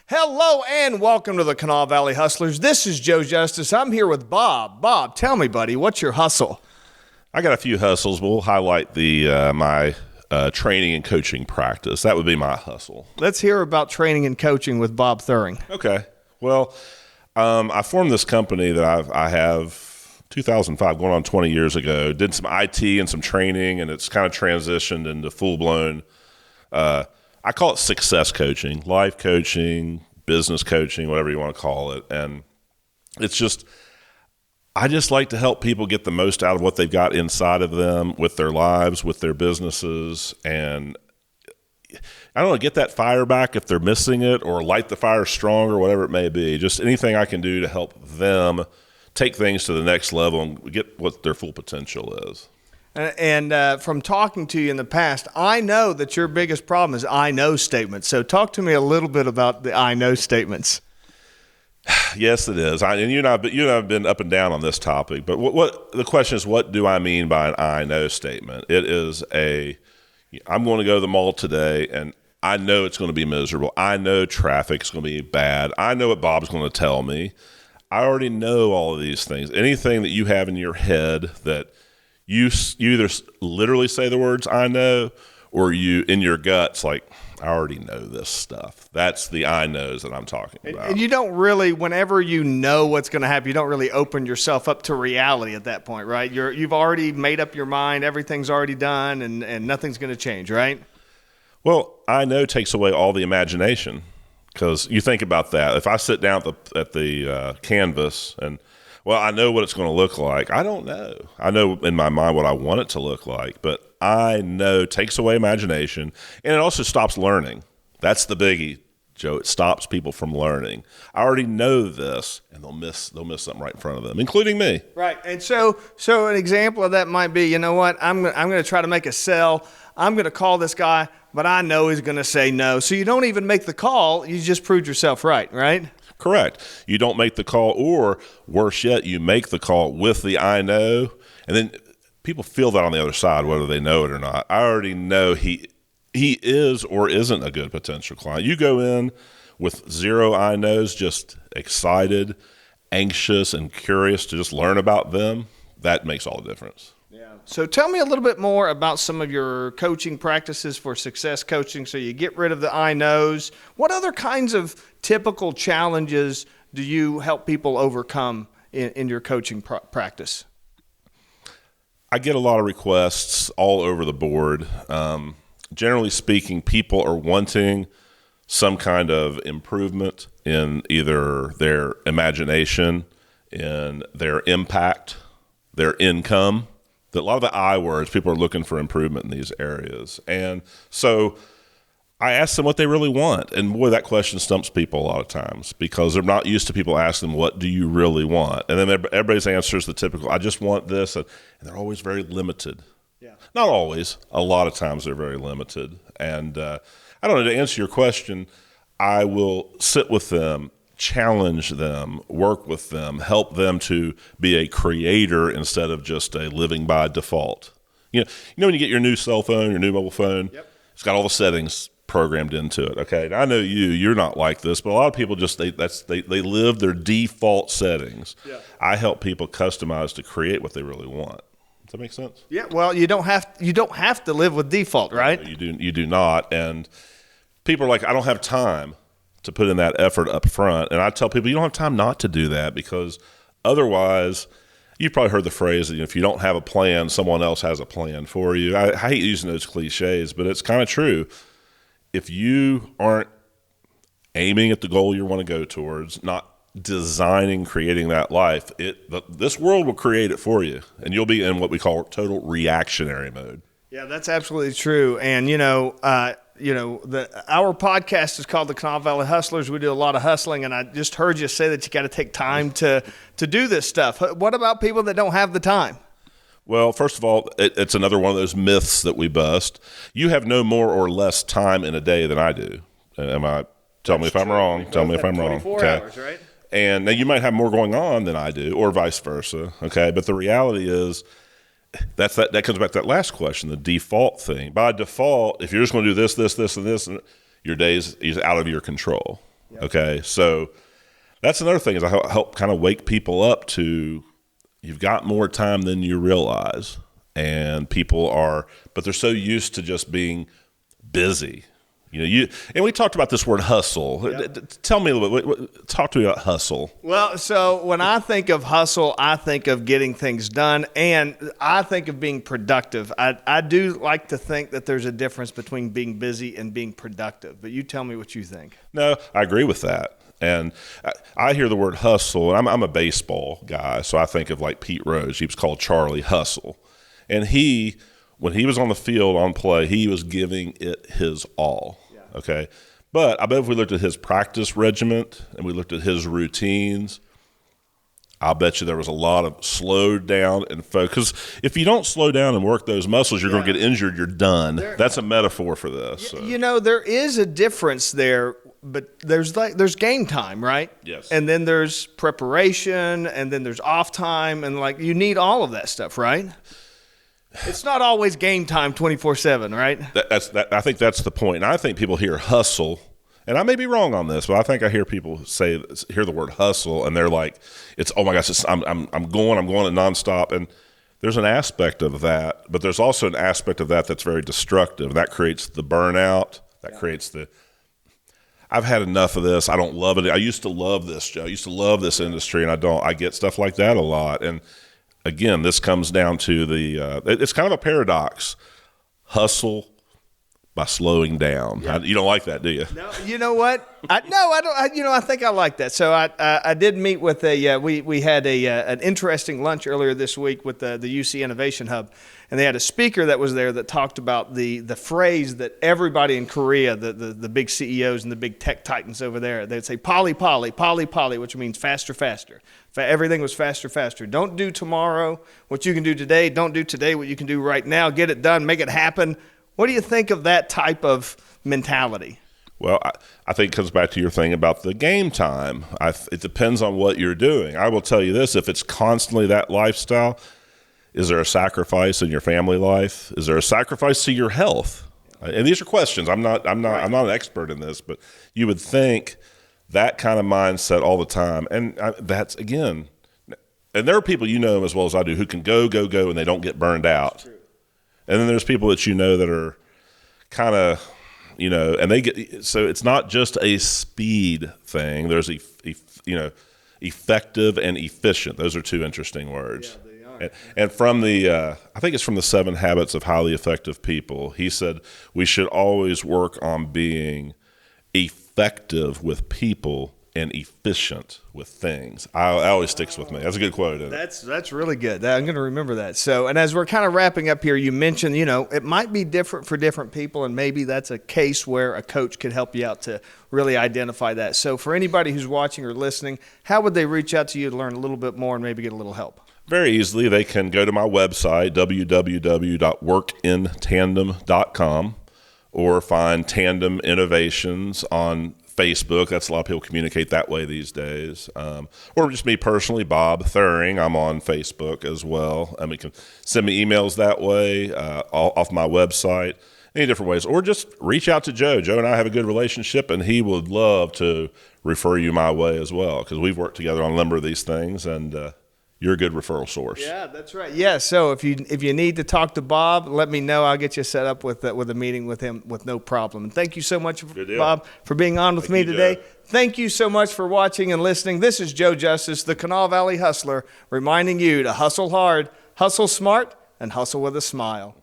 Hello and welcome to the Kanawha Valley Hustlers. This is Joe Justice. I'm here with Bob. Bob, tell me, buddy, what's your hustle? I got a few hustles, but we'll highlight my training and coaching practice. That would be my hustle. Let's hear about training and coaching with Bob Theuring. Okay. Well, I formed this company that I have 2005, going on 20 years ago. Did some IT and some training, and it's kind of transitioned into full-blown I call it success coaching, life coaching, business coaching, whatever you want to call it. And it's just, I just like to help people get the most out of what they've got inside of them with their lives, with their businesses. And I don't know, get that fire back if they're missing it, or light the fire stronger, whatever it may be. Just anything I can do to help them take things to the next level and get what their full potential is. And from talking to you in the past, I know that your biggest problem is I know statements. So talk to me a little bit about the I know statements. Yes, it is. And you and I have been up and down on this topic. But what the question is, what do I mean by an I know statement? It is I'm going to go to the mall today, and I know it's going to be miserable. I know traffic's going to be bad. I know what Bob's going to tell me. I already know all of these things. Anything that you have in your head that you either literally say the words I know, or you in your guts like, I already know this stuff. That's the I knows that I'm talking about. And you don't really, whenever you know what's going to happen, you don't really open yourself up to reality at that point, right? You've already made up your mind. Everything's already done, and nothing's going to change, right? Well, I know takes away all the imagination, because you think about that. If I sit down at the canvas and, well, I know what it's going to look like. I don't know. I know in my mind what I want it to look like, but I know takes away imagination, and it also stops learning. That's the biggie, Joe. It stops people from learning. I already know this, and they'll miss something right in front of them, including me. Right. And so an example of that might be, you know what? I'm going to try to make a sell. I'm going to call this guy, but I know he's going to say no. So you don't even make the call. You just proved yourself right, right? Correct. You don't make the call, or worse yet, you make the call with the I know, and then people feel that on the other side, whether they know it or not. I already know he is or isn't a good potential client. You go in with zero I knows, just excited, anxious, and curious to just learn about them. That makes all the difference. Yeah. So tell me a little bit more about some of your coaching practices for success coaching, so you get rid of the I knows. What other kinds of typical challenges do you help people overcome in your coaching practice? I get a lot of requests all over the board. Generally speaking, people are wanting some kind of improvement in either their imagination, in their impact, their income. A lot of the I words, people are looking for improvement in these areas. And so I ask them what they really want. And boy, that question stumps people a lot of times, because they're not used to people asking them, what do you really want? And then everybody's answer is the typical, I just want this. And they're always very limited. Yeah. Not always. A lot of times they're very limited. And I don't know, to answer your question, I will sit with them, challenge them, work with them, help them to be a creator instead of just a living by default. You know when you get your new cell phone, your new mobile phone, Yep. It's got all the settings programmed into it. Okay, and I know you're not like this, but a lot of people just they live their default settings. Yeah. I help people customize to create what they really want. Does that make sense? Yeah. Well, you don't have to live with default, right? No, you do not. And people are like, I don't have time to put in that effort up front. And I tell people, you don't have time not to do that, because otherwise, you've probably heard the phrase that if you don't have a plan, someone else has a plan for you. I hate using those cliches, but it's kind of true. If you aren't aiming at the goal you want to go towards, not designing, creating that life, this world will create it for you, and you'll be in what we call total reactionary mode. Yeah, that's absolutely true. And our podcast is called the Kanawha Valley Hustlers. We do a lot of hustling, and I just heard you say that you got to take time to do this stuff. What about people that don't have the time? Well, first of all, it's another one of those myths that we bust. You have no more or less time in a day than I do. Tell me if I'm wrong. Tell me if I'm wrong. 24 hours, right? And now you might have more going on than I do, or vice versa. Okay, but the reality is, that comes back to that last question, the default thing. By default, if you're just going to do this, and this, your day is out of your control. Okay, so that's another thing is I help kind of wake people up to you've got more time than you realize, and people are, but they're so used to just being busy. And we talked about this word hustle. Tell me a little bit. Talk to me about hustle. Well, so when I think of hustle, I think of getting things done, and I think of being productive. I do like to think that there's a difference between being busy and being productive, but you tell me what you think. No, I agree with that. And I hear the word hustle, and I'm a baseball guy, so I think of like Pete Rose. He was called Charlie Hustle. And when he was on the field on play, he was giving it his all. Okay. But I bet if we looked at his practice regiment and we looked at his routines, I'll bet you there was a lot of slowed down and focus. Because if you don't slow down and work those muscles, you're going to get injured. You're done. That's a metaphor for this. So. There is a difference there, but there's game time, right? Yes. And then there's preparation, and then there's off time, and you need all of that stuff, right? It's not always game time 24/7, right? I think that's the point. And I think people hear hustle, and I may be wrong on this, but I think I hear people hear the word hustle, and they're like, "It's oh my gosh, I'm going it nonstop." And there's an aspect of that, but there's also an aspect of that that's very destructive. That creates the burnout. That creates the I've had enough of this. I don't love it. I used to love this, Joe. I used to love this industry, and I don't. I get stuff like that a lot, and again, this comes down to it's kind of a paradox. Hustle by slowing down. Yeah. You don't like that, do you? No, you know what? I don't. I think I like that. So I did meet with we had an interesting lunch earlier this week with the UC Innovation Hub, and they had a speaker that was there that talked about the phrase that everybody in Korea, the big CEOs and the big tech titans over there, they'd say poly, which means faster, faster. Everything was faster, faster. Don't do tomorrow what you can do today. Don't do today what you can do right now. Get it done. Make it happen. What do you think of that type of mentality? Well, I think it comes back to your thing about the game time. It depends on what you're doing. I will tell you this, if it's constantly that lifestyle, is there a sacrifice in your family life? Is there a sacrifice to your health? And these are questions. I'm not an expert in this, but you would think that kind of mindset all the time. And that's, again, and there are people you know as well as I do who can go, and they don't get burned out. And then there's people that you know that are kind of, and they get, so it's not just a speed thing. There's, effective and efficient. Those are two interesting words. Yeah, they are. And from I think it's from the 7 Habits of Highly Effective People, he said we should always work on being effective with people and efficient with things. I always sticks with me. That's a good quote, isn't it? That's really good. I'm going to remember that. So, and as we're kind of wrapping up here, you mentioned, it might be different for different people, and maybe that's a case where a coach could help you out to really identify that. So for anybody who's watching or listening, how would they reach out to you to learn a little bit more and maybe get a little help? Very easily. They can go to my website, www.workintandem.com, or find Tandem Innovations on Facebook. That's a lot of people communicate that way these days. Or just me personally, Bob Theuring. I'm on Facebook as well. And you can send me emails that way off my website, any different ways. Or just reach out to Joe. Joe and I have a good relationship, and he would love to refer you my way as well, because we've worked together on a number of these things, and you're a good referral source. Yeah, that's right. Yeah, so if you need to talk to Bob, let me know. I'll get you set up with a meeting with him with no problem. And thank you so much, Bob, for being on with me today. Joe. Thank you so much for watching and listening. This is Joe Justice, the Kanawha Valley Hustler, reminding you to hustle hard, hustle smart, and hustle with a smile.